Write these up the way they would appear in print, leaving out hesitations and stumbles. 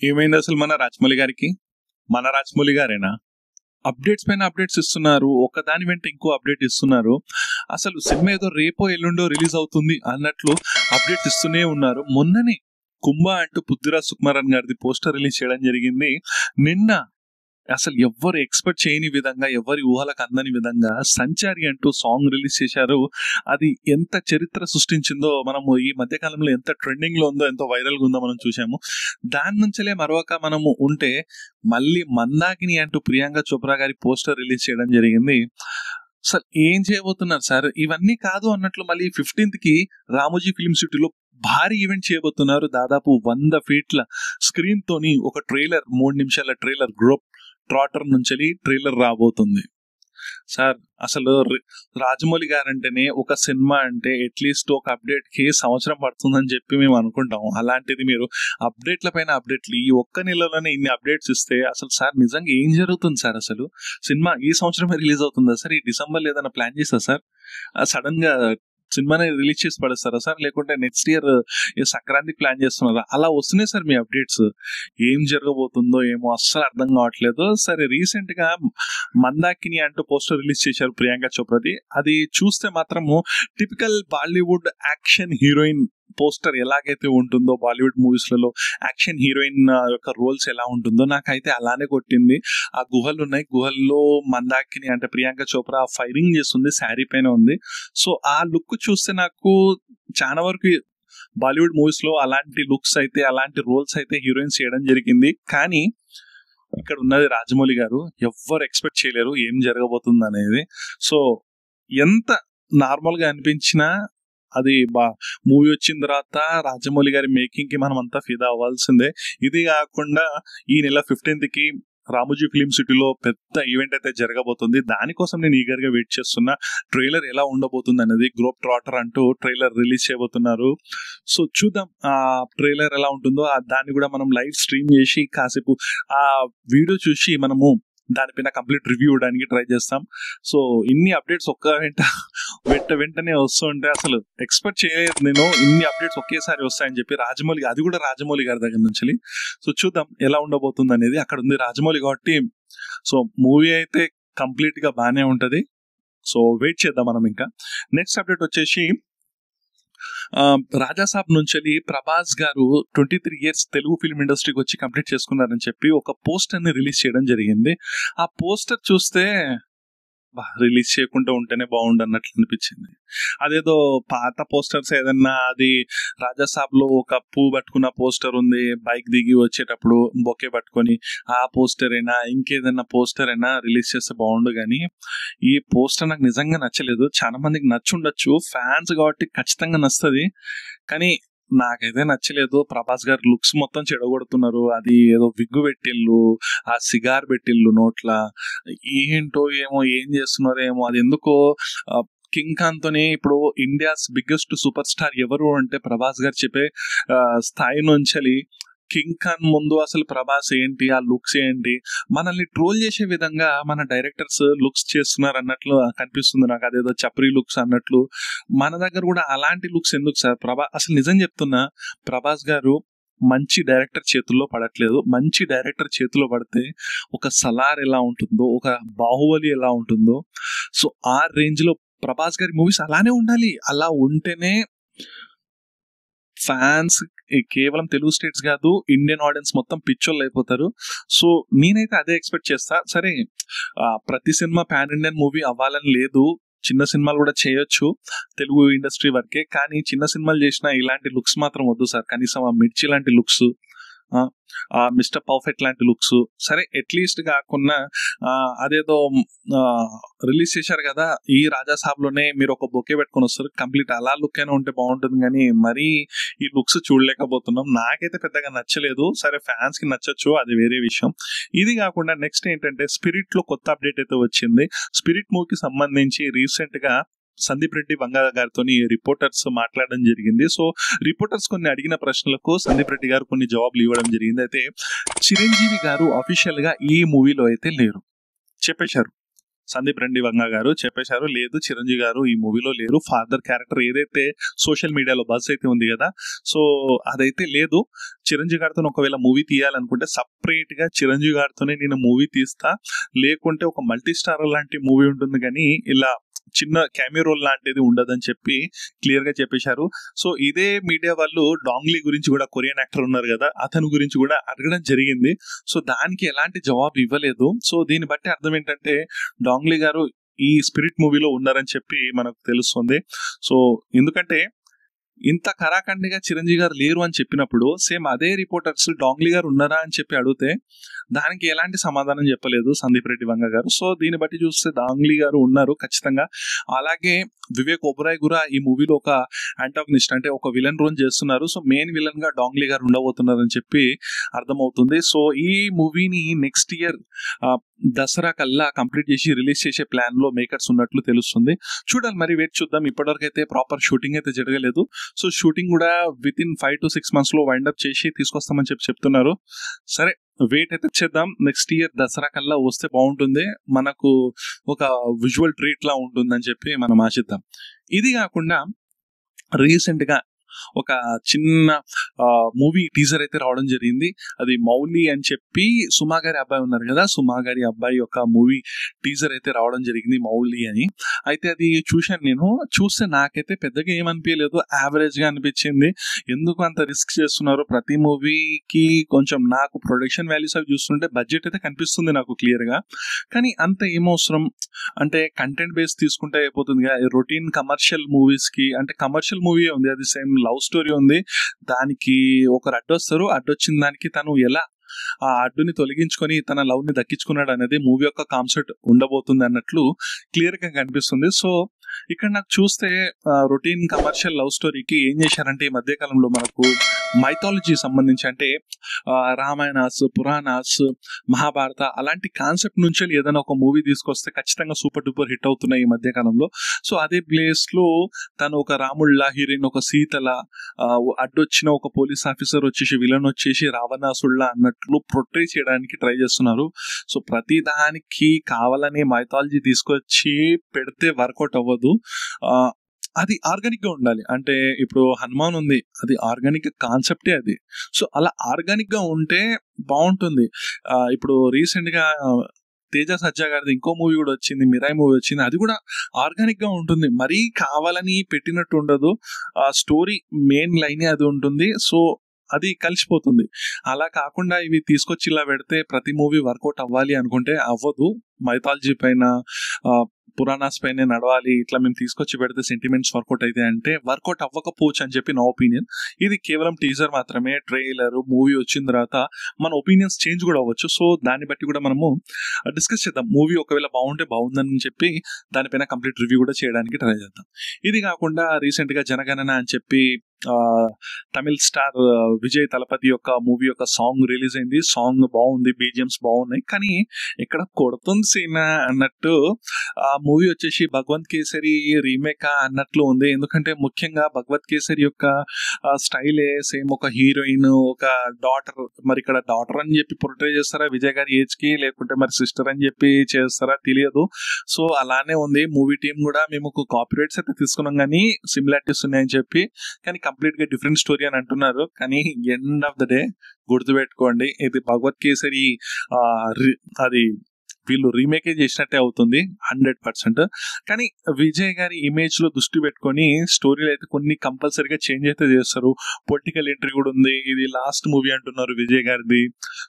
ఏమైంది అసలు మన రాజమౌళి గారికి? మన రాజమౌళి గారేనా? అప్డేట్స్ పైన అప్డేట్స్ ఇస్తున్నారు. ఒకదాని వెంట ఇంకో అప్డేట్ ఇస్తున్నారు. అసలు సినిమా ఏదో రేపో ఎల్లుండో రిలీజ్ అవుతుంది అన్నట్లు అప్డేట్స్ ఇస్తూనే ఉన్నారు. మొన్ననే 'కుంభ' అంటూ పృథ్వీరాజ్ సుకుమారన్ గారిది పోస్టర్ రిలీజ్ చేయడం జరిగింది. నిన్న అసలు ఎవ్వరు ఎక్స్పెక్ట్ చేయని విధంగా, ఎవరి ఊహలకు అందని విధంగా 'సంచారి' అంటూ సాంగ్ రిలీజ్ చేశారు. అది ఎంత చరిత్ర సృష్టించిందో మనము ఈ మధ్య కాలంలో ఎంత ట్రెండింగ్ లో ఉందో, ఎంతో వైరల్ గా ఉందో మనం చూసాము. దాని నుంచే మరొక మనము ఉంటే మళ్ళీ 'మందాకిని' అంటూ ప్రియాంక చోప్రా గారి పోస్టర్ రిలీజ్ చేయడం జరిగింది. అసలు ఏం చేయబోతున్నారు సార్? ఇవన్నీ కాదు అన్నట్లు మళ్ళీ 15th కి రామోజీ ఫిల్మ్ సిటీలో భారీ ఈవెంట్ చేయబోతున్నారు. దాదాపు 100 ఫీట్ల స్క్రీన్ తోని ఒక ట్రైలర్, 3 నిమిషాల ట్రైలర్, గ్లోబ్ ట్రాటర్ నుంచి ట్రైలర్ రాబోతుంది. సార్ అసలు రాజమౌళి గారంటేనే ఒక సినిమా అంటే అట్లీస్ట్ ఒక అప్డేట్ కి సంవత్సరం పడుతుందని చెప్పి మేము అనుకుంటాం. అలాంటిది మీరు అప్డేట్ల పైన అప్డేట్లు ఈ ఒక్క నెలలోనే ఇన్ని అప్డేట్స్ ఇస్తే అసలు సార్ నిజంగా ఏం జరుగుతుంది సార్? అసలు సినిమా ఈ సంవత్సరమే రిలీజ్ అవుతుందా సార్? ఈ డిసెంబర్ ఏదైనా ప్లాన్ చేస్తా సార్? సడన్ గా సినిమాని రిలీజ్ చేసి పడేస్తారా సార్? లేకుంటే నెక్స్ట్ ఇయర్ సంక్రాంతికి ప్లాన్ చేస్తున్నారా? అలా వస్తున్నాయి సార్ మీ అప్డేట్స్. ఏం జరగబోతుందో ఏమో అస్సలు అర్థం కావట్లేదు. సరే, రీసెంట్ గా 'మందాకిని' అంటూ పోస్టర్ రిలీజ్ చేశారు ప్రియాంక చోప్రాది. అది చూస్తే మాత్రము typical Bollywood action heroine poster ఎలాగైతే ఉంటుందో, బాలీవుడ్ మూవీస్ లలో యాక్షన్ హీరోయిన్ యొక్క రోల్స్ ఎలా ఉంటుందో నాకైతే అలానే కొట్టింది. ఆ గుహలు ఉన్నాయి, గుహల్లో 'మందాకిని' అంటే ప్రియాంక చోప్రా ఫైరింగ్ చేస్తుంది, శారీ పైన ఉంది. సో ఆ లుక్ చూస్తే నాకు చాలా వరకు బాలీవుడ్ మూవీస్ లో అలాంటి లుక్స్ అయితే, అలాంటి రోల్స్ అయితే హీరోయిన్స్ చేయడం జరిగింది. కానీ ఇక్కడ ఉన్నది రాజమౌళి గారు. ఎవ్వరు ఎక్స్పెక్ట్ చేయలేరు ఏం జరగబోతుంది అనేది. సో ఎంత నార్మల్ గా అనిపించినా అది మూవీ వచ్చిన తర్వాత రాజమౌళి గారి మేకింగ్ కి మనం అంతా ఫిదా అవ్వాల్సిందే. ఇది కాకుండా ఈ నెల 15th కి రామోజీ ఫిలిం సిటీలో పెద్ద ఈవెంట్ అయితే జరగబోతుంది. దానికోసం నేను ఈగర్ గా వెయిట్ చేస్తున్నా. ట్రైలర్ ఎలా ఉండబోతుంది అనేది, గ్లోబ్ ట్రాటర్ అంటూ ట్రైలర్ రిలీజ్ చేయబోతున్నారు. సో చూద్దాం ఆ ట్రైలర్ ఎలా ఉంటుందో. దాన్ని కూడా మనం లైవ్ స్ట్రీమ్ చేసి కాసేపు ఆ వీడియో చూసి మనము దానిపైన కంప్లీట్ రివ్యూ ఇవ్వడానికి ట్రై చేస్తాం. సో ఇన్ని అప్డేట్స్ వెంటనే వస్తుంటే అసలు ఎక్స్పెక్ట్ చేయలేదు నేను, ఇన్ని అప్డేట్స్ ఒకేసారి వస్తాయని చెప్పి. రాజమౌళి, అది కూడా రాజమౌళి గారి దగ్గర నుంచి. సో చూద్దాం ఎలా ఉండబోతుంది అనేది. అక్కడ ఉంది రాజమౌళి కాబట్టి సో మూవీ అయితే కంప్లీట్ గా బానే ఉంటది. సో వెయిట్ చేద్దాం మనం. ఇంకా నెక్స్ట్ అప్డేట్ వచ్చేసి రాజాసాబ్ నుంచి ప్రభాస్ గారు 23 years తెలుగు ఫిల్మ్ ఇండస్ట్రీకి వచ్చి కంప్లీట్ చేసుకున్నారని చెప్పి ఒక పోస్టర్ ని రిలీజ్ చేయడం జరిగింది. ఆ పోస్టర్ చూస్తే రిలీజ్ చేయకుండా ఉంటేనే బాగుండు అన్నట్లు అనిపించింది. అదేదో పాత పోస్టర్స్ ఏదన్నా, అది రాజాసాబ్ లో ఒక పువ్వు పట్టుకున్న పోస్టర్ ఉంది, బైక్ దిగి వచ్చేటప్పుడు బొకే పట్టుకొని, ఆ పోస్టర్ అయినా ఇంకేదన్నా పోస్టర్ అయినా రిలీజ్ చేస్తే బాగుండు. కానీ ఈ పోస్టర్ నాకు నిజంగా నచ్చలేదు. చాలా మందికి నచ్చుండొచ్చు, ఫ్యాన్స్ కాబట్టి ఖచ్చితంగా నచ్చుతుంది, కానీ నాకైతే నచ్చలేదు. ప్రభాస్ గారు లుక్స్ మొత్తం చెడగొడుతున్నారు. అది ఏదో విగ్గు పెట్టిల్లు, ఆ సిగార్ పెట్టిల్లు నోట్ల, ఏంటో ఏమో ఏం చేస్తున్నారో ఏమో. అది ఎందుకో కింగ్ ఖాన్ తోనే ఇప్పుడు ఇండియాస్ బిగ్గెస్ట్ సూపర్ స్టార్ ఎవరు అంటే ప్రభాస్ గారు చెప్పే స్థాయి నుంచి కింగ్ ఖాన్ ముందు అసలు ప్రభాస్ ఏంటి, ఆ లుక్స్ ఏంటి, మనల్ని ట్రోల్ చేసే విధంగా మన డైరెక్టర్స్ లుక్స్ చేస్తున్నారు అన్నట్లు కనిపిస్తుంది నాకు. అదేదో చప్రీ లుక్స్ అన్నట్లు. మన దగ్గర కూడా అలాంటి లుక్స్ ఎందుకు సార్? అసలు నిజం చెప్తున్నా, ప్రభాస్ గారు మంచి డైరెక్టర్ చేతుల్లో పడట్లేదు. మంచి డైరెక్టర్ చేతిలో పడితే ఒక సలార్ ఎలా ఉంటుందో, ఒక బాహుబలి ఎలా ఉంటుందో, సో ఆ రేంజ్ లో ప్రభాస్ గారి మూవీస్ అలానే ఉండాలి. అలా ఉంటేనే ఫ్యాన్స్ కేవలం తెలుగు స్టేట్స్ కాదు, ఇండియన్ ఆడియన్స్ మొత్తం పిచ్చోళ్ళు అయిపోతారు. సో నేనైతే అదే ఎక్స్పెక్ట్ చేస్తా. సరే, ప్రతి సినిమా పాన్ ఇండియన్ మూవీ అవ్వాలని లేదు, చిన్న సినిమాలు కూడా చేయొచ్చు తెలుగు ఇండస్ట్రీ వరకే. కానీ చిన్న సినిమాలు చేసినా ఇలాంటి లుక్స్ మాత్రం వద్దు సార్. కనీసం ఆ మిర్చి లాంటి లుక్స్, ఆ మిస్టర్ పర్ఫెక్ట్ లాంటి లుక్స్ సరే అట్లీస్ట్ కాకుండా అదేదో రిలీజ్ చేశారు కదా ఈ రాజాసాబ్ లోనే మీరు ఒక బొకే పెట్టుకొని వస్తారు, కంప్లీట్ అలా లుక్ అయినా ఉంటే బాగుంటుంది. కానీ మరీ ఈ లుక్స్ చూడలేకపోతున్నాం. నాకైతే పెద్దగా నచ్చలేదు. సరే, ఫ్యాన్స్ కి నచ్చచ్చు, అది వేరే విషయం. ఇది కాకుండా నెక్స్ట్ ఏంటంటే స్పిరిట్ లో కొత్త అప్డేట్ అయితే వచ్చింది. స్పిరిట్ మూవీకి సంబంధించి రీసెంట్ గా సందీప్ రెడ్డి వంగ గారితో రిపోర్టర్స్ మాట్లాడడం జరిగింది. సో రిపోర్టర్స్ కొన్ని అడిగిన ప్రశ్నలకు సందీప్ రెడ్డి గారు కొన్ని జవాబులు ఇవ్వడం జరిగింది. అయితే చిరంజీవి గారు అఫీషియల్ గా ఈ మూవీలో అయితే లేరు చెప్పేశారు. సందీప్ రెడ్డి వంగ గారు చెప్పేశారు, లేదు చిరంజీవి గారు ఈ మూవీలో లేరు. ఫాదర్ క్యారెక్టర్ ఏదైతే సోషల్ మీడియాలో బజ్ అయితే ఉంది కదా, సో అదైతే లేదు. చిరంజీవి గారితో ఒకవేళ మూవీ తీయాలనుకుంటే సపరేట్ గా చిరంజీవి గారితోనే నేను మూవీ తీస్తా, లేకుంటే ఒక మల్టీ స్టార్ లాంటి మూవీ ఉంటుంది కానీ ఇలా చిన్న క్యామియో రోల్ లాంటిది ఉండదని చెప్పి క్లియర్ గా చెప్పేశారు. సో ఇదే మీడియా వాళ్ళు డాంగ్లీ గురించి కూడా, కొరియన్ యాక్టర్ ఉన్నారు కదా, అతని గురించి కూడా అడగడం జరిగింది. సో దానికి ఎలాంటి జవాబు ఇవ్వలేదు. సో దీన్ని బట్టి అర్థం ఏంటంటే డాంగ్లీ గారు ఈ స్పిరిట్ మూవీలో ఉన్నారని చెప్పి మనకు తెలుస్తుంది. సో ఎందుకంటే ఇంత కరాఖండిగా చిరంజీవి గారు లేరు అని చెప్పినప్పుడు సేమ్ అదే రిపోర్టర్స్ డాంగ్లీ గారు ఉన్నారా అని చెప్పి అడిగితే దానికి ఎలాంటి సమాధానం చెప్పలేదు సందీప్ రెడ్డి వంగ గారు. సో దీన్ని బట్టి చూస్తే డాంగ్లీ గారు ఉన్నారు ఖచ్చితంగా. అలాగే వివేక్ ఒబరాయ్ కూడా ఈ మూవీలో ఒక యాంటాగనిస్ట్ అంటే ఒక విలన్ రోల్ చేస్తున్నారు. సో మెయిన్ విలన్ గా డాంగ్లీ గారు ఉండబోతున్నారు అని చెప్పి అర్థమవుతుంది. సో ఈ మూవీని నెక్స్ట్ ఇయర్ దసరా కల్లా కంప్లీట్ చేసి రిలీజ్ చేసే ప్లాన్ లో మేకర్స్ ఉన్నట్లు తెలుస్తుంది. చూడాలి, మరి వెయిట్ చూద్దాం. ఇప్పటివరకు అయితే ప్రాపర్ షూటింగ్ అయితే జరగలేదు. సో షూటింగ్ కూడా విత్ ఇన్ 5 to 6 months లో వైండప్ చేసి తీసుకొస్తామని చెప్పి చెప్తున్నారు. సరే, వెయిట్ అయితే చేద్దాం. నెక్స్ట్ ఇయర్ దసరా కల్లా వస్తే బాగుంటుంది, మనకు ఒక విజువల్ ట్రీట్ లా ఉంటుందని చెప్పి మనం ఆశిద్దాం. ఇది కాకుండా రీసెంట్ గా ఒక చిన్న మూవీ టీజర్ అయితే రావడం జరిగింది. అది మౌలి అని చెప్పి సుమా గారి అబ్బాయి ఉన్నారు కదా, సుమా గారి అబ్బాయి యొక్క మూవీ టీజర్ అయితే రావడం జరిగింది, మౌలి అని. అయితే అది చూశాను నేను. చూస్తే నాకైతే పెద్దగా ఏమనిపించలేదు, యావరేజ్ గా అనిపించింది. ఎందుకు అంత రిస్క్ చేస్తున్నారు ప్రతి మూవీకి? కొంచెం నాకు ప్రొడక్షన్ వాల్యూస్ అవి చూస్తుంటే బడ్జెట్ అయితే కనిపిస్తుంది నాకు క్లియర్ గా, కానీ అంత ఏమవసరం అంటే కంటెంట్ బేస్ తీసుకుంటే అయిపోతుంది కదా. రొటీన్ కమర్షియల్ మూవీస్ కి అంటే కమర్షియల్ మూవీ ఉంది, అది సేమ్ లవ్ స్టోరీ ఉంది, దానికి ఒకరు అడ్డొస్తారు, అడ్డొచ్చిన దానికి తను ఎలా ఆ అడ్డుని తొలగించుకొని తన లవ్ ని దక్కించుకున్నాడు అనేది మూవీ యొక్క కాన్సెప్ట్ ఉండబోతుంది అన్నట్లు క్లియర్ గా కనిపిస్తుంది. సో ఇక్కడ నాకు చూస్తే రొటీన్ కమర్షియల్ లవ్ స్టోరీకి ఏం చేశారంటే ఈ మధ్య కాలంలో మనకు మైథాలజీ సంబంధించి అంటే రామాయణాస్, పురాణాస్, మహాభారత అలాంటి కాన్సెప్ట్ నుంచి ఏదైనా ఒక మూవీ తీసుకొస్తే ఖచ్చితంగా సూపర్ డూపర్ హిట్ అవుతున్నాయి ఈ మధ్య కాలంలో. సో అదే ప్లేస్ లో తను ఒక రాముళ్ళ, హీరోయిన్ ఒక సీతల, అడ్డొచ్చిన ఒక పోలీస్ ఆఫీసర్ వచ్చేసి విలన్ వచ్చేసి రావణాసుళ్ళ అన్నట్లు ప్రొట్రే చేయడానికి ట్రై చేస్తున్నారు. సో ప్రతి దానికి కావాలని మైథాలజీ తీసుకొచ్చి పెడితే వర్కౌట్ అవ్వదు. అది ఆర్గానిక్ గా ఉండాలి. అంటే ఇప్పుడు హనుమాన్ ఉంది, అది ఆర్గానిక్ కాన్సెప్టే అది. సో అలా ఆర్గానిక్ గా ఉంటే బాగుంటుంది. ఇప్పుడు రీసెంట్ గా తేజ సజ్జా గారిది ఇంకో మూవీ కూడా వచ్చింది, మిరాయి మూవీ వచ్చింది, అది కూడా ఆర్గానిక్ గా ఉంటుంది, మరీ కావాలని పెట్టినట్టు ఉండదు. స్టోరీ మెయిన్ లైనే అది ఉంటుంది. సో అది కలిసిపోతుంది. అలా కాకుండా ఇవి తీసుకొచ్చి ఇలా పెడితే ప్రతి మూవీ వర్కౌట్ అవ్వాలి అనుకుంటే అవ్వదు. మైథాలజీ పైన, పురాణాస్ పైన నడవాలి, ఇట్లా మేము తీసుకొచ్చి పెడితే సెంటిమెంట్స్ వర్కౌట్ అయితే అంటే వర్కౌట్ అవ్వకపోవచ్చు అని చెప్పి నా ఒపీనియన్. ఇది కేవలం టీజర్ మాత్రమే, ట్రైలర్ మూవీ వచ్చిన తర్వాత మన ఒపీనియన్స్ చేంజ్ కూడా అవ్వచ్చు. సో దాన్ని బట్టి కూడా మనము డిస్కస్ చేద్దాం. మూవీ ఒకవేళ బాగుంటే బాగుందని చెప్పి దానిపైన కంప్లీట్ రివ్యూ కూడా చేయడానికి ట్రై చేద్దాం. ఇది కాకుండా రీసెంట్ గా జనగణన అని చెప్పి తమిళ్ స్టార్ విజయ్ తలపతి యొక్క మూవీ యొక్క సాంగ్ రిలీజ్ అయింది. సాంగ్ బాగుంది, బీజిఎమ్స్ బాగున్నాయి, కానీ ఇక్కడ కొడుతుంది సీన్ అన్నట్టు ఆ మూవీ వచ్చేసి భగవంత్ కేసరి రీమేక్ అన్నట్లు ఉంది. ఎందుకంటే ముఖ్యంగా భగవత్ కేసరి యొక్క స్టైలే సేమ్, ఒక హీరోయిన్, ఒక డాటర్. మరి ఇక్కడ డాటర్ అని చెప్పి ప్రొట్రే చేస్తారా విజయ్ గారి ఏజ్ కి, లేకుంటే మరి సిస్టర్ అని చెప్పి చేస్తారా తెలియదు. సో అలానే ఉంది. మూవీ టీం కూడా మేము కాపీరైట్స్ అయితే తీసుకున్నాం కానీ సిమిలారిటీస్ ఉన్నాయని చెప్పి, కానీ కంప్లీట్ గా డిఫరెంట్ స్టోరీ అని అంటున్నారు. కానీ ఎండ్ ఆఫ్ ద డే గుర్తుపెట్టుకోండి, ఇది భగవత్ కేసరి అది వీళ్ళు రీమేకే చేసినట్టే అవుతుంది 100%. కానీ విజయ్ గారి ఇమేజ్ లో దృష్టి పెట్టుకొని స్టోరీలు అయితే కొన్ని కంపల్సరీగా చేంజ్ అయితే చేస్తారు. పొలిటికల్ ఎంట్రీ కూడా ఉంది. ఇది లాస్ట్ మూవీ అంటున్నారు విజయ్ గారిది.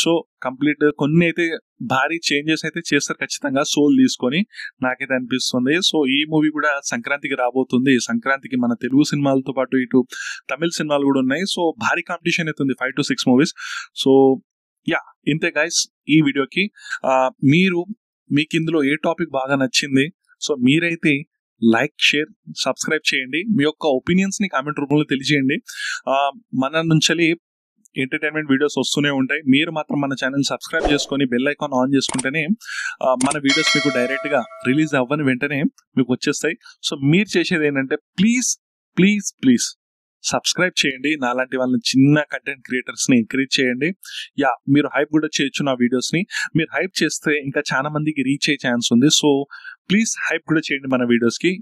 సో కంప్లీట్ కొన్ని అయితే భారీ చేంజెస్ అయితే చేస్తారు ఖచ్చితంగా, సోల్ తీసుకొని నాకైతే అనిపిస్తుంది. సో ఈ మూవీ కూడా సంక్రాంతికి రాబోతుంది. సంక్రాంతికి మన తెలుగు సినిమాలతో పాటు ఇటు తమిళ సినిమాలు కూడా ఉన్నాయి. సో భారీ కాంపిటీషన్ అయితే ఉంది, 5 to 6 మూవీస్. సో యా, ఇంతే గైస్ ఈ వీడియోకి. మీకు ఇందులో ఏ టాపిక్ బాగా నచ్చింది? సో మీరైతే లైక్, షేర్, సబ్స్క్రైబ్ చేయండి. మీ యొక్క ఒపీనియన్స్ ని కామెంట్ రూపంలో తెలియజేయండి. మన నుంచి ఎంటర్టైన్మెంట్ వీడియోస్ వస్తూనే ఉంటాయి. మీరు మాత్రం మన ఛానల్ సబ్స్క్రైబ్ చేసుకొని బెల్ ఐకాన్ ఆన్ చేసుకుంటేనే మన వీడియోస్ మీకు డైరెక్ట్ గా రిలీజ్ అవ్వని వెంటనే మీకు వచ్చేస్తాయి. సో మీరు చేసేది ఏంటంటే ప్లీజ్ సబ్స్క్రైబ్ చేయండి. నాలాంటి వాళ్ళని చిన్న కంటెంట్ క్రియేటర్స్ని ఎంకరేజ్ చేయండి. మీరు హైప్ కూడా చేయొచ్చు నా వీడియోస్ని. మీరు హైప్ చేస్తే ఇంకా చాలా మందికి రీచ్ అయ్యే ఛాన్స్ ఉంది. సో ప్లీజ్ హైప్ కూడా చేయండి మన వీడియోస్కి.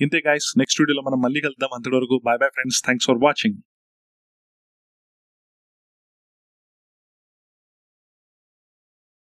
ఇంతే గైస్, నెక్స్ట్ వీడియోలో మనం మళ్ళీ కలుద్దాం. అంతవరకు bye bye friends, thanks for watching.